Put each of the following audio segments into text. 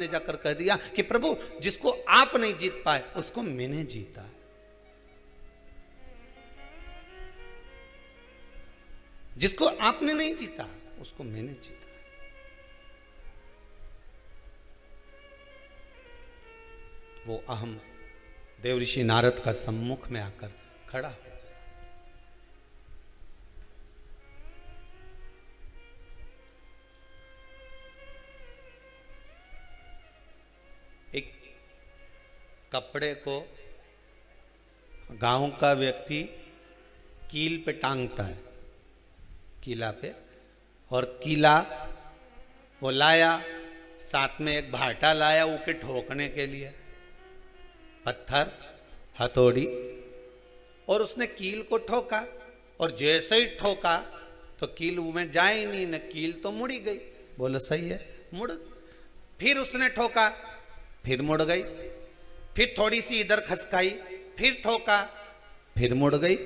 ने जाकर कह दिया कि प्रभु जिसको आप नहीं जीत पाए उसको मैंने जीता। जिसको आपने नहीं जीता उसको मैंने जीता। वो अहम देवऋषि नारद का सम्मुख में आकर खड़ा हो गया। एक कपड़े को गांव का व्यक्ति कील पे टांगता है, कीला पे, और कीला वो लाया, साथ में एक भाटा लाया उके ठोकने के लिए, पत्थर हथौड़ी, और उसने कील को ठोका, और जैसे ही ठोका तो कील में जाए ही नहीं, न कील तो मुड़ी गई। बोलो सही है, मुड़। फिर उसने ठोका, फिर मुड़ गई, फिर थोड़ी सी इधर खसकाई, फिर ठोका, फिर मुड़ गई।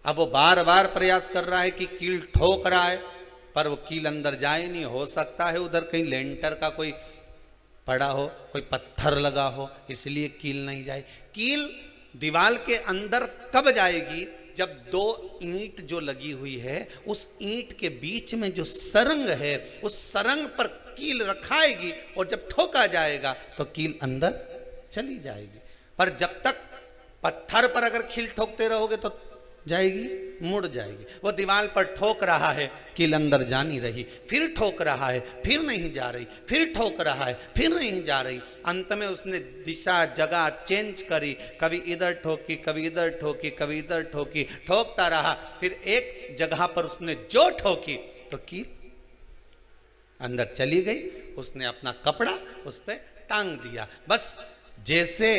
अब वो बार बार प्रयास कर रहा है कि कील ठोक रहा है, पर वो कील अंदर जाए नहीं। हो सकता है उधर कहीं लेंटर का कोई पड़ा हो, कोई पत्थर लगा हो, इसलिए कील नहीं जाए। कील दीवार के अंदर कब जाएगी? जब दो ईंट जो लगी हुई है उस ईंट के बीच में जो सरंग है उस सरंग पर कील रखाएगी, और जब ठोका जाएगा तो कील अंदर चली जाएगी। पर जब तक पत्थर पर अगर कील ठोकते रहोगे तो जाएगी, मुड़ जाएगी। वो दीवार पर ठोक रहा है, कील अंदर जा नहीं रही, फिर ठोक रहा है, फिर नहीं जा रही, फिर ठोक रहा है, फिर नहीं जा रही। अंत में उसने दिशा जगह चेंज करी, कभी इधर ठोकी, कभी इधर ठोकी, कभी इधर ठोकी, ठोकता रहा। फिर एक जगह पर उसने जो ठोकी तो कील अंदर चली गई। उसने अपना कपड़ा उस पर टांग दिया। बस जैसे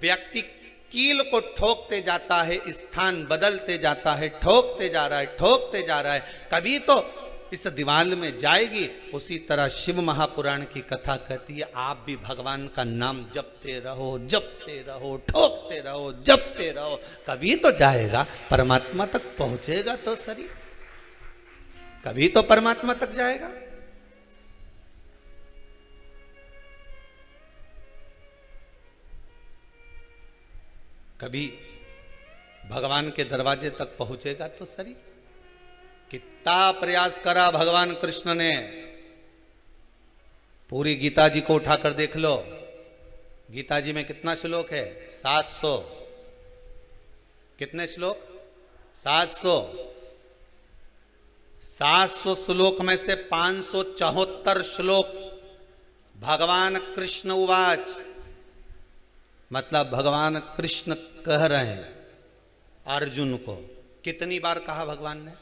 व्यक्ति कील को ठोकते जाता है, स्थान बदलते जाता है, ठोकते जा रहा है, ठोकते जा रहा है, कभी तो इस दीवार में जाएगी। उसी तरह शिव महापुराण की कथा कहती है, आप भी भगवान का नाम जपते रहो, जपते रहो, ठोकते रहो, जपते रहो, कभी तो जाएगा, परमात्मा तक पहुंचेगा तो सही, कभी तो परमात्मा तक जाएगा। कभी भगवान के दरवाजे तक पहुंचेगा तो सही। कितना प्रयास करा भगवान कृष्ण ने। पूरी गीता जी को उठाकर देख लो, गीता जी में कितना श्लोक है? 700। कितने श्लोक? 700। 700 श्लोक में से 574 श्लोक भगवान कृष्ण उवाच, मतलब भगवान कृष्ण कह रहे हैं अर्जुन को। कितनी बार कहा भगवान ने?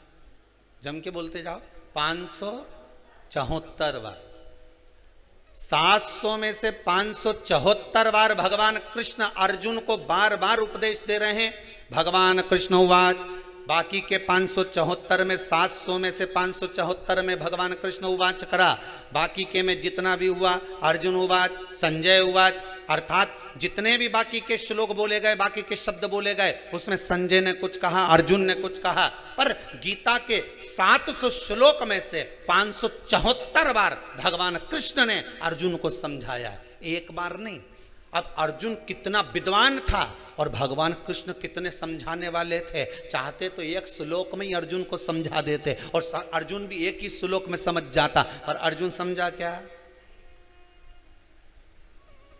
जम के बोलते जाओ। 574 बार। 700 में से 574 बार भगवान कृष्ण अर्जुन को बार बार उपदेश दे रहे हैं। भगवान कृष्ण उवाच, बाकी के 574 में 700 में से 574 में भगवान कृष्ण उवाच करा, बाकी के में जितना भी हुआ अर्जुन उवाच, संजय उवाच, अर्थात जितने भी बाकी के श्लोक बोले गए, बाकी के शब्द बोले गए, उसमें संजय ने कुछ कहा, अर्जुन ने कुछ कहा, पर गीता के 700 श्लोक में से 574 बार भगवान कृष्ण ने अर्जुन को समझाया, एक बार नहीं। अब अर्जुन कितना विद्वान था और भगवान कृष्ण कितने समझाने वाले थे। चाहते तो एक श्लोक में ही अर्जुन को समझा देते और अर्जुन भी एक ही श्लोक में समझ जाता, पर अर्जुन समझा क्या?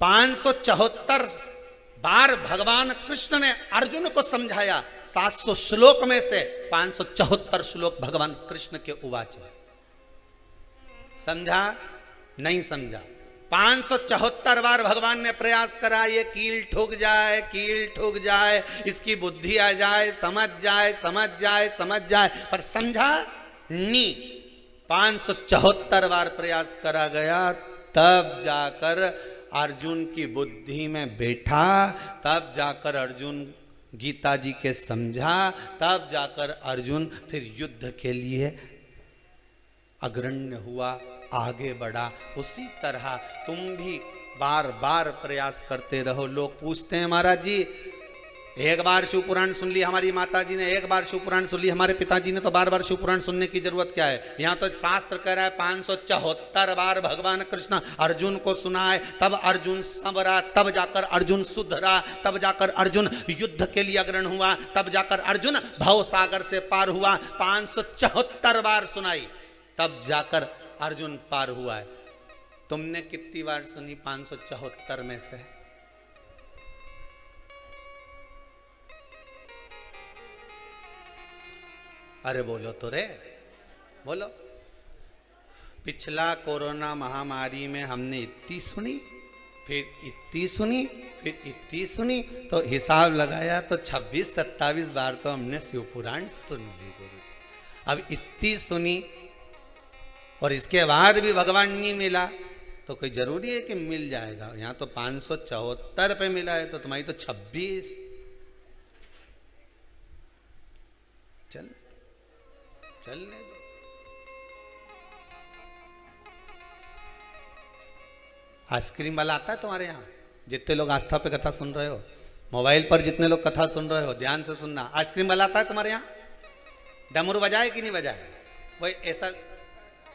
574 बार भगवान कृष्ण ने अर्जुन को समझाया। 700 श्लोक में से 574 श्लोक भगवान कृष्ण के उवाच। समझा? नहीं समझा। 574 बार भगवान ने प्रयास करा, ये कील ठुक जाए, कील ठुक जाए, इसकी बुद्धि आ जाए, समझ जाए, समझ जाए, समझ जाए, पर समझा नहीं। 574 बार प्रयास करा गया, तब जाकर अर्जुन की बुद्धि में बैठा, तब जाकर अर्जुन गीता जी के समझा, तब जाकर अर्जुन फिर युद्ध के लिए अग्रण्य हुआ, आगे बढ़ा। उसी तरह तुम भी बार बार प्रयास करते रहो। लोग पूछते हैं महाराज जी एक बार शिव पुराण सुन ली हमारी माता जी ने, एक बार शिव पुराण सुन ली हमारे पिताजी ने, तो बार बार शिव पुराण सुनने की जरूरत क्या है। यहाँ तो शास्त्र कह रहा है 574 बार भगवान कृष्ण अर्जुन को सुनाए, तब अर्जुन संवरा, तब जाकर अर्जुन सुधरा, तब जाकर अर्जुन युद्ध के लिए अग्रण हुआ, तब जाकर अर्जुन भव सागर से पार हुआ। 574 बार सुनाई तब जाकर अर्जुन पार हुआ है। तुमने कितनी बार सुनी 574 में से? अरे बोलो तो रे, बोलो। पिछला कोरोना महामारी में हमने इतनी सुनी, फिर इतनी सुनी, फिर इतनी सुनी, तो हिसाब लगाया तो 26-27 बार तो हमने शिव पुराण सुन ली गुरु जी। अब इतनी सुनी और इसके बाद भी भगवान नहीं मिला तो कोई जरूरी है कि मिल जाएगा। यहाँ तो 574 पे मिला है तो तुम्हारी तो 26। चलने दो। आइसक्रीम वाला आता है तुम्हारे यहाँ? जितने लोग आस्था पे कथा सुन रहे हो, मोबाइल पर जितने लोग कथा सुन रहे हो, ध्यान से सुनना। आइसक्रीम वाला आता है तुम्हारे यहाँ? डमरू बजाए कि नहीं बजाए? वही ऐसा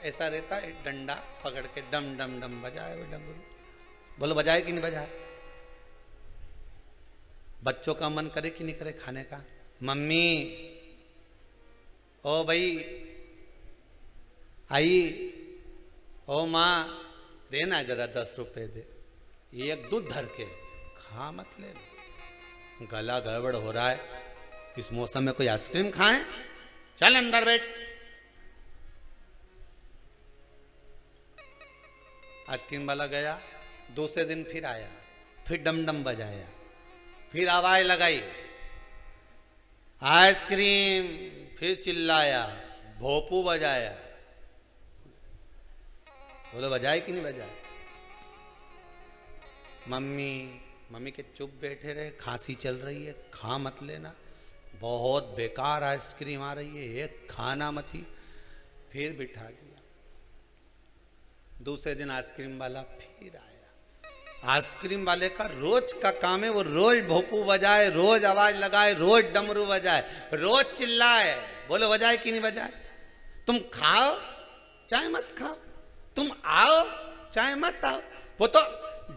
ऐसा रहता है, डंडा पकड़ के डम डम डम बजाए वो डमरू। बोलो बजाए कि नहीं बजाए? बच्चों का मन करे कि नहीं करे खाने का? मम्मी, ओ भाई आई, ओ माँ, देना जरा 10 रुपए दे, एक दूध धर के खा मत ले, गला गड़बड़ हो रहा है, इस मौसम में कोई आइसक्रीम खाए? चल अंदर बैठ। आइसक्रीम वाला गया, दूसरे दिन फिर आया, फिर डम डम बजाया, फिर आवाज लगाई आइसक्रीम, फिर चिल्लाया, भोपू बजाया। बोलो बजाए कि नहीं बजाए? मम्मी के चुप बैठे रहे, खांसी चल रही है, खा मत लेना, बहुत बेकार आइसक्रीम आ रही है, एक खाना मत ही। फिर बिठा दिया। दूसरे दिन आइसक्रीम वाला फिर आया। आइसक्रीम वाले का रोज का काम है, वो रोज भोपू बजाए, रोज आवाज लगाए, रोज डमरू बजाए, रोज चिल्लाए। बोलो बजाए कि नहीं बजाए? तुम खाओ चाहे मत खाओ, तुम आओ चाहे मत आओ, वो तो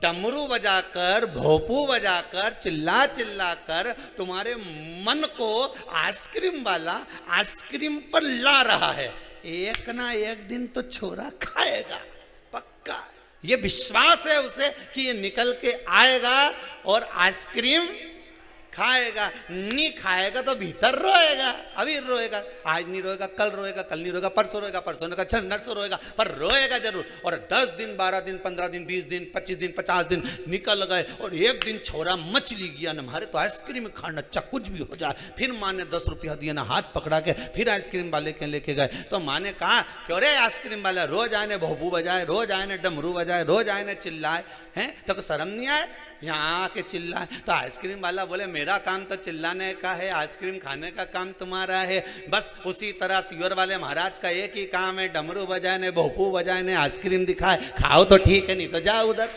डमरू बजाकर, भोपू बजाकर, चिल्ला चिल्ला कर तुम्हारे मन को आइसक्रीम वाला आइसक्रीम पर ला रहा है। एक ना एक दिन तो छोरा खाएगा, पक्का। ये विश्वास है उसे कि ये निकल के आएगा और आइसक्रीम खाएगा। नहीं खाएगा तो भीतर रोएगा, अभी रोएगा, आज नहीं रोएगा, कल रोएगा, कल नहीं रोएगा, परसों रोएगा, परसों नहीं रोएगा, नरसों रोएगा, पर रोएगा जरूर। और 10 दिन, 12 दिन, 15 दिन, 20 दिन, 25 दिन, 50 दिन निकल गए और एक दिन छोरा मछली गया न, हमारे तो आइसक्रीम खाना, अच्छा कुछ भी हो जाए। फिर माँ ने 10 रुपया दिया ना, हाथ पकड़ा के फिर आइसक्रीम वाले के लेके गए। तो माँ ने कहा क्यों रे आइसक्रीम वाला, रोज आए ने भोपू बजाए, रोज आए ने डमरू बजाए, रोज आए ने चिल्लाए, हैं तो शर्म नहीं आए यहाँ आके चिल्लाए? तो आइसक्रीम वाला बोले मेरा काम तो चिल्लाने का है, आइसक्रीम खाने का काम तुम्हारा है। बस उसी तरह सीवर वाले महाराज का एक ही काम है, डमरू बजाए ने, भोपू बजाए ने, आइसक्रीम दिखाए, खाओ तो ठीक है, नहीं तो जाओ उधर।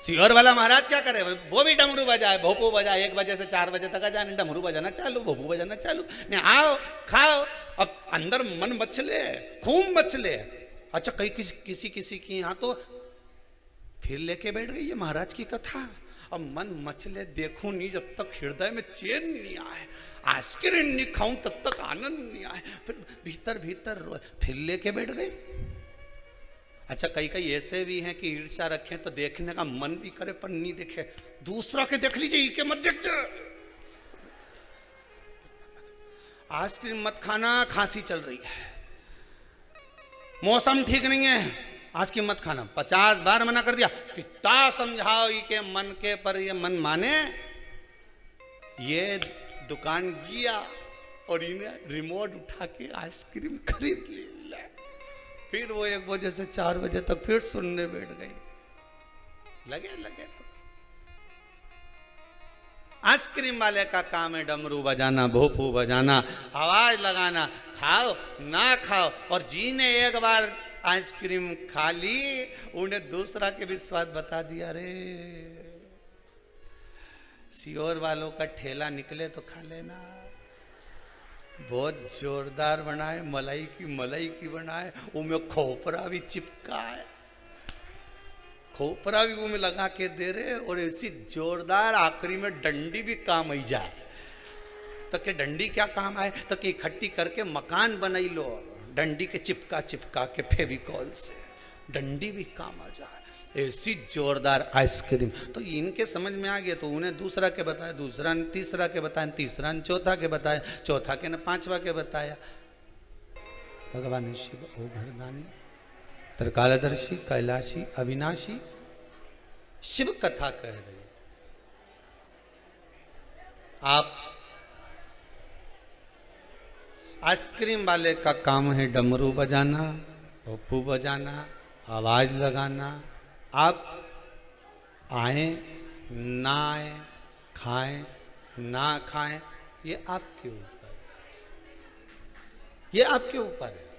सीहोर वाला महाराज क्या करे? वो भी डमरू बजाए, भोपू बजाए, 1 बजे से 4 बजे तक आ जाने, डमरू बजाना चालू, भोपू बजाना चालू, नहीं आओ खाओ। अब अंदर मन मचले, खूब मचले। अच्छा कहीं किसी की यहाँ तो फिर लेके बैठ गई है महाराज की कथा। अब मन मचले, देखूं नहीं जब तक हृदय में चैन नहीं आए, आइसक्रीम नहीं खाऊं तब तक आनंद नहीं आए, फिर भीतर भीतर रोए, फिर लेके बैठ गई। अच्छा कई ऐसे भी हैं कि ईर्ष्या रखें तो देखने का मन भी करे पर नहीं देखे, दूसरा के देख लीजिए, के मत देखते। आइसक्रीम मत खाना, खांसी चल रही है, मौसम ठीक नहीं है, आइसक्रीम मत खाना। 50 बार मना कर दिया, कितना समझाओ के मन के, पर ये मन माने। ये दुकान गया और इन्हें रिमोट उठा के आइसक्रीम खरीद ली। फिर वो 1 बजे से 4 बजे तक फिर सुनने बैठ गई। लगे तो आइसक्रीम वाले का काम है डमरू बजाना, भोपू बजाना, आवाज लगाना, खाओ ना खाओ। और जी ने एक बार आइसक्रीम खा ली, उन्हें दूसरा के भी स्वाद बता दिया। रे सीहोर वालों का ठेला निकले तो खा लेना, बहुत जोरदार बनाए, मलाई की बनाए, उनमें खोपरा भी चिपका है, खोपरा भी उनमें लगा के दे रहे, और ऐसी जोरदार आखिरी में डंडी भी काम आई जाए। तो के डंडी क्या काम आए, तो कि इकट्ठी करके मकान बनाई लो, डंडी के चिपका चिपका के फेविकॉल से डंडी भी काम आ जाए, ऐसी जोरदार आइसक्रीम। तो इनके समझ में आ गया, तो उन्हें दूसरा के बताया, दूसरा ने तीसरा के बताया, तीसरा ने चौथा के बताया, चौथा के ने पांचवा के बताया। भगवान शिव ओ भरदानी त्रिकालदर्शी कैलाशी अविनाशी शिव कथा कह रहे। आप आइसक्रीम वाले का काम है डमरू बजाना, पप्पू बजाना, आवाज लगाना। आप आए ना आए, खाएं ना खाएं, ये आपके ऊपर, ये आपके ऊपर है।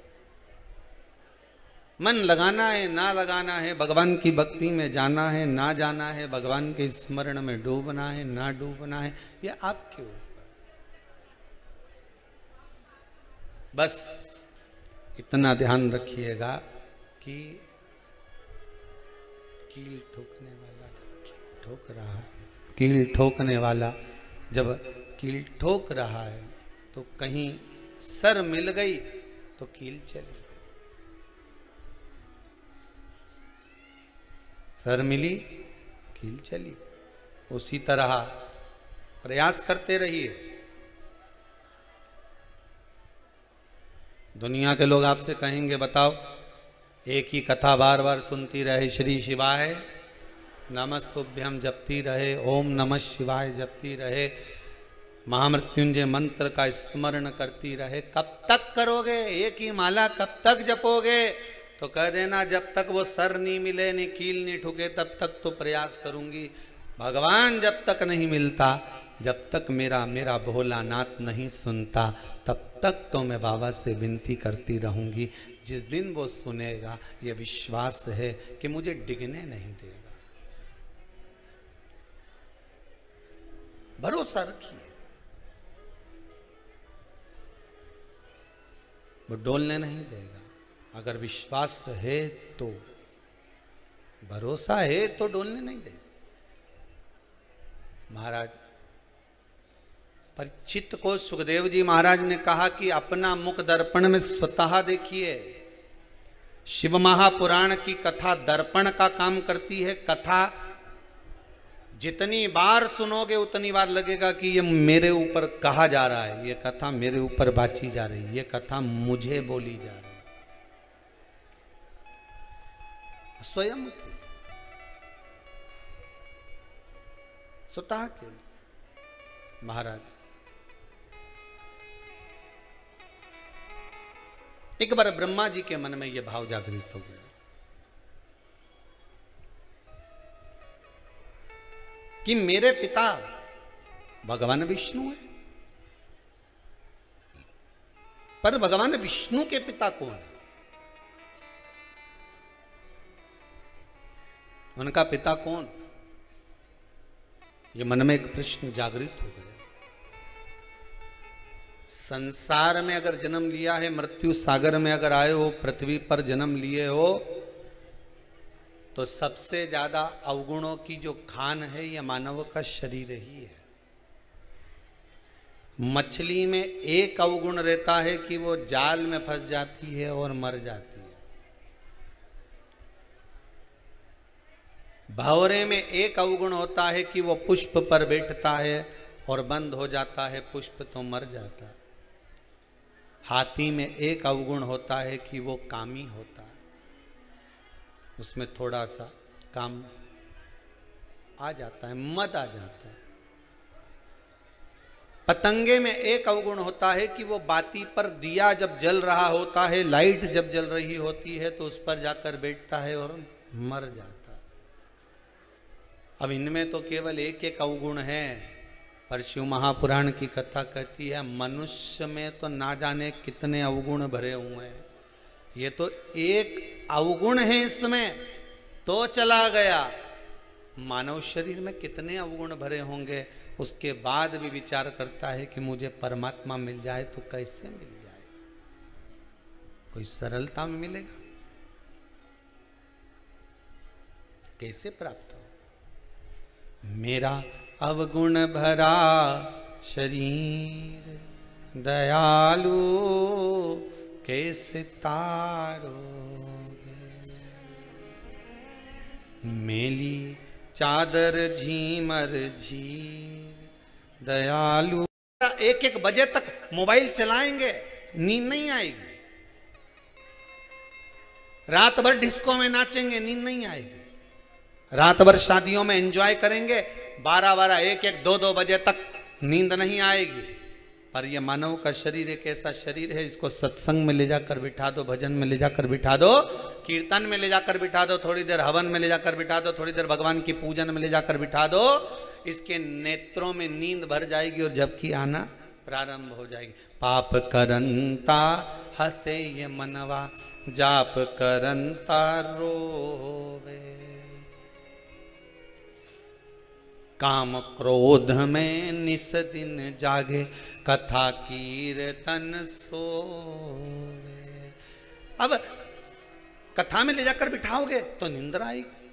मन लगाना है ना लगाना है, भगवान की भक्ति में जाना है ना जाना है, भगवान के स्मरण में डूबना है ना डूबना है, ये आपके ऊपर। बस इतना ध्यान रखिएगा कि कील ठोकने वाला जब कील ठोक रहा है, कील ठोकने वाला जब कील ठोक रहा है, तो कहीं सर मिल गई तो कील चली गई, सर मिली कील चली। उसी तरह प्रयास करते रहिए। दुनिया के लोग आपसे कहेंगे बताओ, एक ही कथा बार बार सुनती रहे, श्री शिवाय नमस्तुभ्यम जपती रहे, ओम नमः शिवाय जपती रहे, महामृत्युंजय मंत्र का स्मरण करती रहे, कब तक करोगे? एक ही माला कब तक जपोगे? तो कह देना जब तक वो सर नहीं मिले, नहीं कील नहीं ठुके, तब तक तो प्रयास करूंगी। भगवान जब तक नहीं मिलता, जब तक मेरा भोलानाथ नहीं सुनता, तब तक तो मैं बाबा से विनती करती रहूंगी। जिस दिन वो सुनेगा, ये विश्वास है कि मुझे डिगने नहीं देगा। भरोसा रखिए, वो डोलने नहीं देगा। अगर विश्वास है तो, भरोसा है तो डोलने नहीं देगा। महाराज परीक्षित को सुखदेव जी महाराज ने कहा कि अपना मुख दर्पण में स्वतः देखिए। शिव महापुराण की कथा दर्पण का काम करती है। कथा जितनी बार सुनोगे उतनी बार लगेगा कि ये मेरे ऊपर कहा जा रहा है, ये कथा मेरे ऊपर बाची जा रही है, ये कथा मुझे बोली जा रही है। स्वयं के स्वतः के महाराज एक बार ब्रह्मा जी के मन में यह भाव जागृत हो गया कि मेरे पिता भगवान विष्णु है, पर भगवान विष्णु के पिता कौन है? उनका पिता कौन? ये मन में एक प्रश्न जागृत हो गया। संसार में अगर जन्म लिया है, मृत्यु सागर में अगर आए हो, पृथ्वी पर जन्म लिए हो, तो सबसे ज्यादा अवगुणों की जो खान है यह मानव का शरीर ही है। मछली में एक अवगुण रहता है कि वो जाल में फंस जाती है और मर जाती है। भंवरे में एक अवगुण होता है कि वो पुष्प पर बैठता है और बंद हो जाता है, पुष्प तो मर जाता है। हाथी में एक अवगुण होता है कि वो कामी होता है, उसमें थोड़ा सा काम आ जाता है, मद आ जाता है। पतंगे में एक अवगुण होता है कि वो बाती पर दिया जब जल रहा होता है, लाइट जब जल रही होती है तो उस पर जाकर बैठता है और मर जाता है। अब इनमें तो केवल एक एक अवगुण है, पर शिव महापुराण की कथा कहती है मनुष्य में तो ना जाने कितने अवगुण भरे हुए हैं। ये तो एक अवगुण है इसमें तो चला गया। मानव शरीर में कितने अवगुण भरे होंगे, उसके बाद भी विचार करता है कि मुझे परमात्मा मिल जाए तो कैसे मिल जाए, कोई सरलता में मिलेगा, कैसे प्राप्त हो। मेरा अवगुण भरा शरीर दयालु कैसे तारोगे, मेली चादर झीमर झीर दयालु। एक एक बजे तक मोबाइल चलाएंगे, नींद नहीं आएगी। रात भर डिस्को में नाचेंगे, नींद नहीं आएगी। रात भर शादियों में एंजॉय करेंगे, 12-12, 1-1, 2-2 बजे तक नींद नहीं आएगी। पर यह मानव का शरीर एक ऐसा शरीर है, इसको सत्संग में ले जाकर बिठा दो, भजन में ले जाकर बिठा दो, कीर्तन में ले जाकर बिठा दो, थोड़ी देर हवन में ले जाकर बिठा दो, थोड़ी देर भगवान की पूजन में ले जाकर बिठा दो, इसके नेत्रों में नींद भर जाएगी और झपकी आना प्रारंभ हो जाएगी। पाप करंता हसे ये मनवा, जाप करंता रोवे, काम क्रोध में निस दिन जागे, कथा कीर्तन सोवे। अब कथा में ले जाकर बिठाओगे तो नींद आएगी,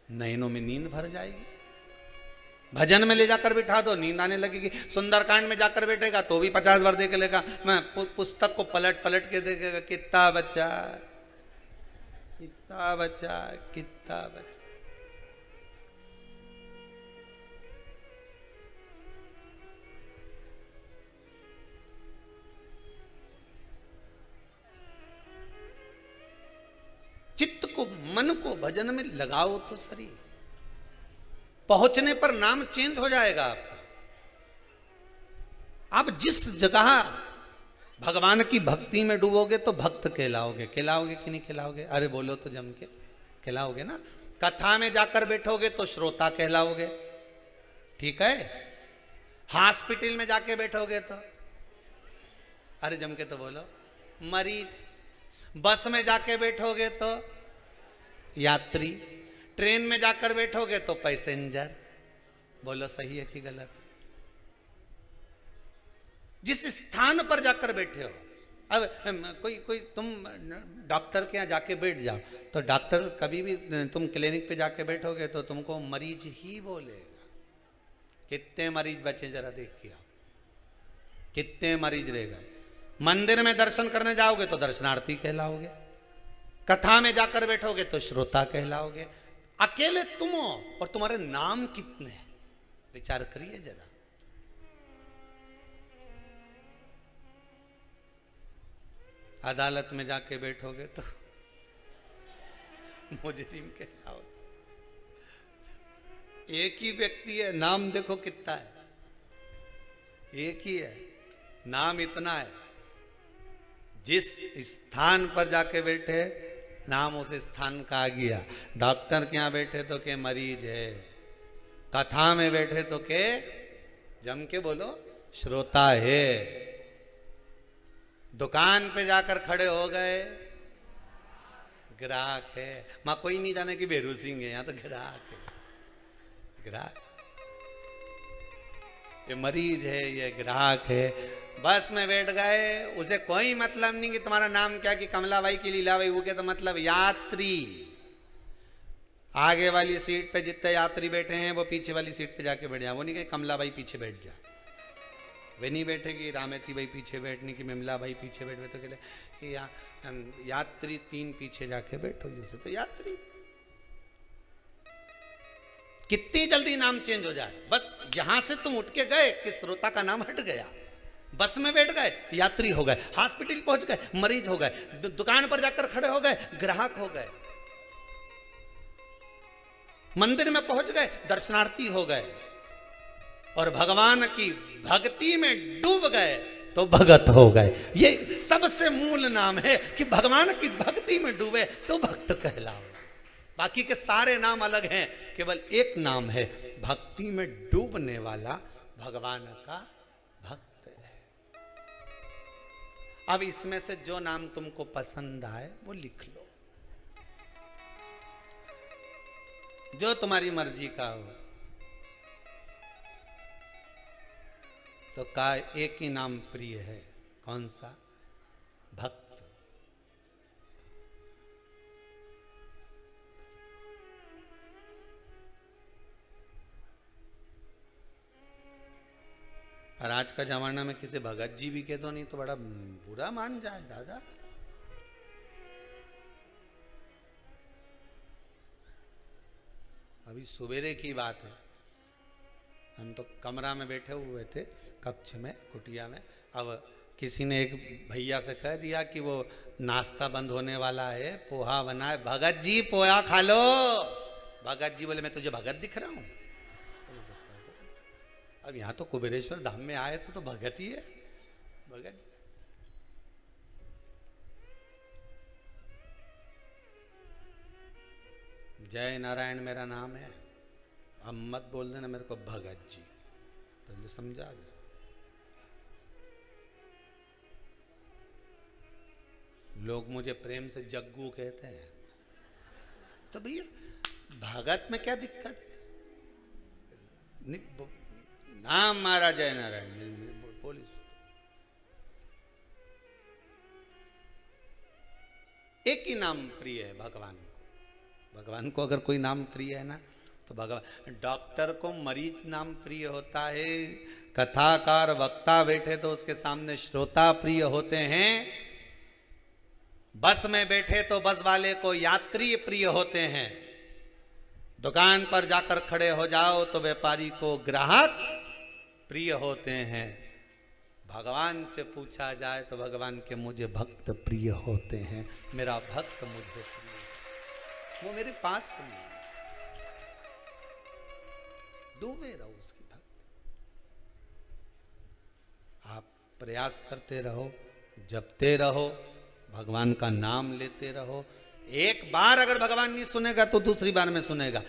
नैनों में नींद भर जाएगी। भजन में ले जाकर बिठा दो, नींद आने लगेगी। सुंदरकांड में जाकर बैठेगा तो भी 50 बार देख लेगा, मैं पुस्तक को पलट पलट के देखेगा, कितना बच्चा कितना बच्चा कितना बच्चा। चित्त को, मन को भजन में लगाओ तो सही, पहुंचने पर नाम चेंज हो जाएगा आपका। आप जिस जगह भगवान की भक्ति में डूबोगे तो भक्त कहलाओगे। कहलाओगे कि नहीं कहलाओगे? अरे बोलो तो जम के, कहलाओगे ना। कथा में जाकर बैठोगे तो श्रोता कहलाओगे, ठीक है। हॉस्पिटल में जाके बैठोगे तो, अरे जम के तो बोलो, मरीज। बस में जाके बैठोगे तो यात्री, ट्रेन में जाकर बैठोगे तो पैसेंजर। बोलो सही है कि गलत है? जिस स्थान पर जाकर बैठे हो, अब कोई तुम डॉक्टर के यहाँ जाके बैठ जाओ तो डॉक्टर कभी भी, तुम क्लिनिक पे जाके बैठोगे तो तुमको मरीज ही बोलेगा। कितने मरीज बचे जरा देख के आओ, कितने मरीज रह गए। मंदिर में दर्शन करने जाओगे तो दर्शनार्थी कहलाओगे, कथा में जाकर बैठोगे तो श्रोता कहलाओगे। अकेले तुम हो और तुम्हारे नाम कितने हैं, विचार करिए जरा। अदालत में जाके बैठोगे तो मुजरिम कहलाओगे। एक ही व्यक्ति है, नाम देखो कितना है, एक ही है, नाम इतना है। जिस स्थान पर जाके बैठे नाम उस स्थान का आ गया। डॉक्टर के यहां बैठे तो के मरीज है, कथा में बैठे तो के जम के बोलो श्रोता है, दुकान पे जाकर खड़े हो गए ग्राहक है। मां कोई नहीं जाने कि बेरू सिंह है, यहां तो ग्राहक है, ग्राहक। ये मरीज है, ये ग्राहक है। बस में बैठ गए, उसे कोई मतलब नहीं कि तुम्हारा नाम क्या, कि कमलाबाई की लीलाबाई, वो क्या तो मतलब यात्री। आगे वाली सीट पे जितने यात्री बैठे हैं वो पीछे वाली सीट पे जाके बैठ जाए। वो नहीं कहे कमलाबाई पीछे बैठ जा, वे नहीं बैठेगी रामेती भाई पीछे बैठने की, मिमला भाई पीछे बैठे तो कहते कि यात्री 3 पीछे जाके बैठो। जैसे तो यात्री कितनी जल्दी नाम चेंज हो जाए। बस यहां से तुम उठ के गए कि श्रोता का नाम हट गया, बस में बैठ गए यात्री हो गए, हॉस्पिटल पहुंच गए मरीज हो गए, दुकान पर जाकर खड़े हो गए ग्राहक हो गए, मंदिर में पहुंच गए दर्शनार्थी हो गए, और भगवान की भक्ति में डूब गए तो भगत हो गए। ये सबसे मूल नाम है कि भगवान की भक्ति में डूबे तो भक्त कहलाओ। बाकी के सारे नाम अलग हैं, केवल एक नाम है, भक्ति में डूबने वाला भगवान का भक्त है। अब इसमें से जो नाम तुमको पसंद आए वो लिख लो, जो तुम्हारी मर्जी का हो। तो का एक ही नाम प्रिय है, कौन सा? भक्त। और आज का जमाना में किसी भगत जी भी कह दो नहीं तो बड़ा बुरा मान जाए दादा। अभी सवेरे की बात है, हम तो कमरा में बैठे हुए थे, कक्ष में, कुटिया में। अब किसी ने एक भैया से कह दिया कि वो नाश्ता बंद होने वाला है, पोहा बना है, भगत जी पोहा खा लो। भगत जी बोले मैं तुझे भगत दिख रहा हूं? अब यहां तो कुबेरेश्वर धाम में आए तो भगत ही है, भगत जी। जय नारायण मेरा नाम है, अब मत बोल देना मेरे को भगत जी, पहले समझा दे। लोग मुझे प्रेम से जग्गू कहते हैं, तो भैया भगत में क्या दिक्कत है? नाम मारा जय नारायण पुलिस। एक ही नाम प्रिय है भगवान को। भगवान को अगर कोई नाम प्रिय है ना तो भगवान। डॉक्टर को मरीज नाम प्रिय होता है, कथाकार वक्ता बैठे तो उसके सामने श्रोता प्रिय होते हैं, बस में बैठे तो बस वाले को यात्री प्रिय होते हैं, दुकान पर जाकर खड़े हो जाओ तो व्यापारी को ग्राहक प्रिय होते हैं। भगवान से पूछा जाए तो भगवान के मुझे भक्त प्रिय होते हैं, मेरा भक्त मुझे प्रिय, वो मेरे पास नहीं, डूबे रहो उसकी भक्त। आप प्रयास करते रहो, जपते रहो, भगवान का नाम लेते रहो। एक बार अगर भगवान नहीं सुनेगा तो दूसरी बार में सुनेगा।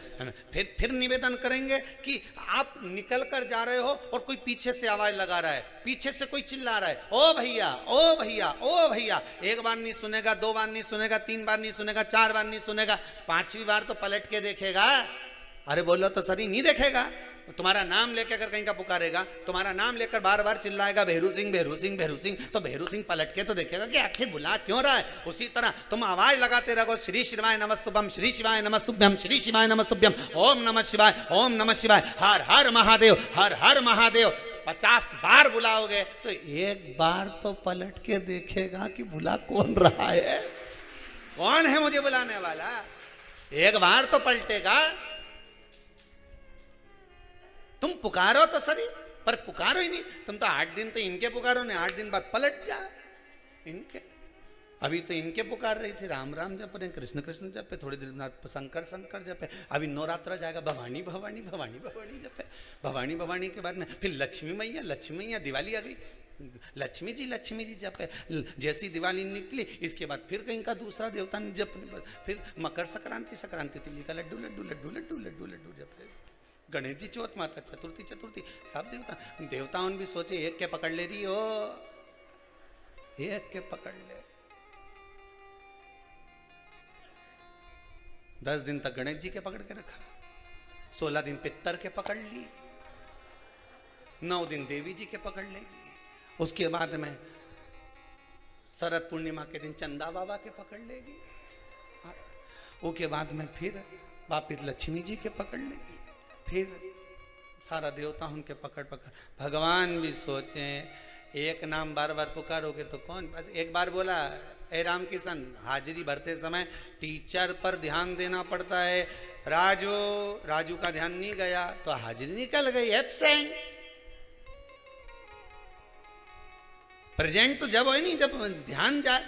फिर निवेदन करेंगे कि आप निकल कर जा रहे हो और कोई पीछे से आवाज लगा रहा है, पीछे से कोई चिल्ला रहा है, ओ भैया ओ भैया ओ भैया। एक बार नहीं सुनेगा, दो बार नहीं सुनेगा, तीन बार नहीं सुनेगा, चार बार नहीं सुनेगा, पांचवी बार तो पलट के देखेगा। अरे बोलो तो सही, नहीं देखेगा। तुम्हारा नाम लेकर अगर कहीं का पुकारेगा, तुम्हारा नाम लेकर बार बार चिल्लाएगा भेरू सिंह भेरू सिंह भेरू सिंह, तो भेरू सिंह पलट के तो देखेगा कि आखिर बुला क्यों रहा है। उसी तरह तुम आवाज लगाते रहो, श्री शिवाय नमस्तुभ्यम, श्री शिवाय नमस्तुभ्यम, श्री शिवाय नमस्तुभ्यम, ओम नमः शिवाय, ओम नमः शिवाय, हर हर महादेव, हर हर महादेव। 50 बार बुलाओगे तो एक बार तो पलट के देखेगा कि बुला कौन रहा है, कौन है मुझे बुलाने वाला। एक बार तो पलटेगा। तुम पुकारो तो सही, पर पुकारो ही नहीं। तुम तो 8 दिन तो इनके पुकारो ने, 8 दिन बाद पलट जा इनके। अभी तो इनके पुकार रही थी, राम राम जप रहे, कृष्ण कृष्ण जपे, थोड़ी देर बाद शंकर शंकर जपे, अभी नवरात्र जाएगा भवानी भवानी भवानी भवानी जपे, भवानी भवानी के बाद में फिर लक्ष्मी मैया, लक्ष्मी मैया, दिवाली आ गई, लक्ष्मी जी जपे। जैसी दिवाली निकली इसके बाद फिर कहीं का दूसरा देवता जप, फिर मकर संक्रांति, संक्रांति तिल्ली का लड्डू लड्डू लड्डू लड्डू लड्डू लड्डू जपे, गणेश जी चौथ, माता चतुर्थी चतुर्थी, सब देवताओं ने भी सोचे एक के पकड़ ले रही हो, एक के पकड़ ले। 10 दिन तक गणेश जी के पकड़ के रखा, 16 दिन पितर के पकड़ ली, 9 दिन देवी जी के पकड़ लेगी, उसके बाद में शरद पूर्णिमा के दिन चंदा बाबा के पकड़ लेगी, उसके बाद में फिर वापिस लक्ष्मी जी के पकड़ लेगी, फिर सारा देवता उनके पकड़ पकड़। भगवान भी सोचे एक नाम बार बार पुकारोगे तो कौन। बस एक बार बोला, ए राम किशन, हाजिरी भरते समय टीचर पर ध्यान देना पड़ता है। राजू का ध्यान नहीं गया तो हाजिरी निकल गई, एब्सेंट। प्रेजेंट तो जब हो नहीं, जब ध्यान जाए।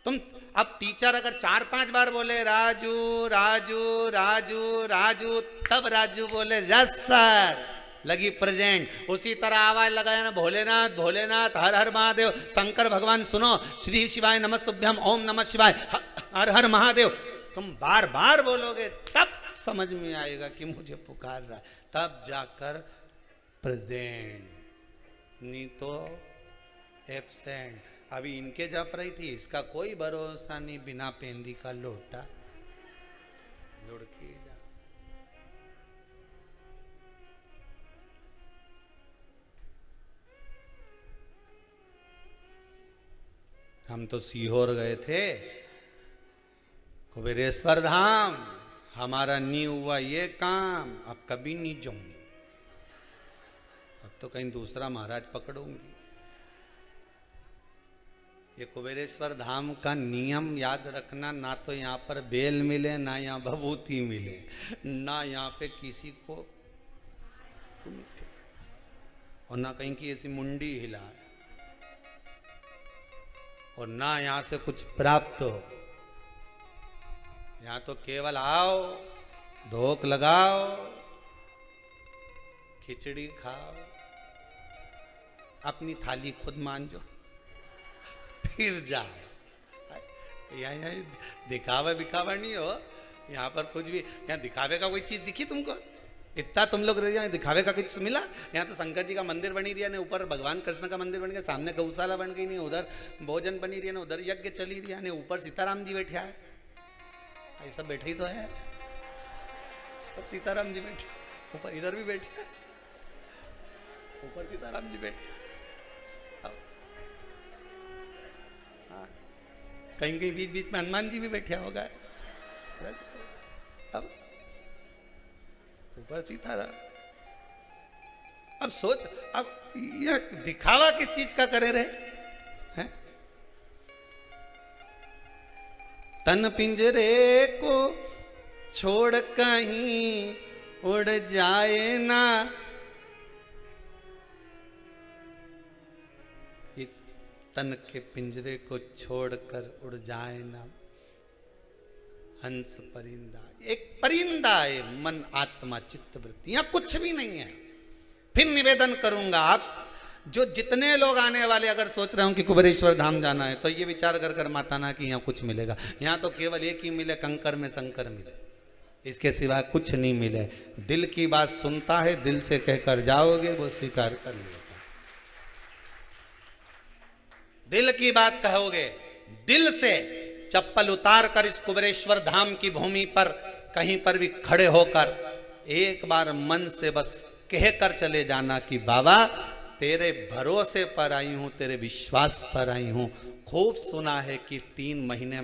तुम अब टीचर अगर 4-5 बार बोले राजू राजू राजू राजू, तब राजू बोले यस सर, लगी प्रेजेंट। उसी तरह आवाज लगाया ना, भोलेनाथ भोलेनाथ, हर हर महादेव, शंकर भगवान सुनो, श्री शिवाय नमस्तुभ्यम, ओम नमः शिवाय, हर हर महादेव। तुम बार बार बोलोगे तब समझ में आएगा कि मुझे पुकार रहा है, तब जाकर प्रेजेंट, नहीं तो एब्सेंट। अभी इनके जप रही थी, इसका कोई भरोसा नहीं, बिना पेंदी का लोटा लुढ़की जा। हम तो सीहोर गए थे, कुबेरेश्वर धाम, हमारा नहीं हुआ ये काम, अब कभी नहीं जाऊंगी, अब तो कहीं दूसरा महाराज पकड़ूंगी। ये कुबेरेश्वर धाम का नियम याद रखना, ना तो यहाँ पर बेल मिले, ना यहाँ भभूति मिले, ना यहाँ पे किसी को और ना कहीं की ऐसी मुंडी हिलाए, और ना यहाँ से कुछ प्राप्त हो। यहाँ तो केवल आओ, धोक लगाओ, खिचड़ी खाओ, अपनी थाली खुद मांजो, फिर जाओ। यहाँ दिखावा बिखावा नहीं हो, यहाँ पर कुछ भी, यहाँ दिखावे का कोई चीज दिखी तुमको? इतना तुम लोग यहाँ दिखावे का कुछ मिला? यहाँ तो शंकर जी का मंदिर बनी रही है ने, ऊपर भगवान कृष्ण का मंदिर बन गया, सामने गौशाला बन गई, नहीं उधर भोजन बनी रही है, उधर यज्ञ चली रही है, ऊपर सीताराम जी बैठे है, ये सब बैठे ही तो है, सब सीताराम जी बैठे, ऊपर इधर भी बैठे, ऊपर सीताराम जी बैठे, हाँ कहीं कहीं बीच बीच में हनुमान जी भी बैठे होगा, अब ऊपर सीताराम। अब सोच, अब यह दिखावा किस चीज का करे रहे हैं? तन पिंजरे को छोड़ कहीं उड़ जाए ना, ये तन के पिंजरे को छोड़कर उड़ जाए ना, हंस परिंदा, एक परिंदा है मन आत्मा चित्त वृत्ति, यहां कुछ भी नहीं है। फिर निवेदन करूंगा, आप जो जितने लोग आने वाले अगर सोच रहे हो कि कुबेरेश्वर धाम जाना है, तो ये विचार कर कर माता ना कि यहाँ कुछ मिलेगा। यहाँ तो केवल एक ही मिले, कंकर में शंकर मिले, इसके सिवा कुछ नहीं मिले। दिल की बात सुनता है, दिल से कहकर जाओगे वो स्वीकार कर लेगा। दिल की बात कहोगे, दिल से चप्पल उतार कर इस कुबेरेश्वर धाम की भूमि पर कहीं पर भी खड़े होकर एक बार मन से बस कह कर चले जाना कि बाबा तेरे भरोसे पर आई हूं, तेरे विश्वास पर आई हूं। खूब सुना है कि 3 महीने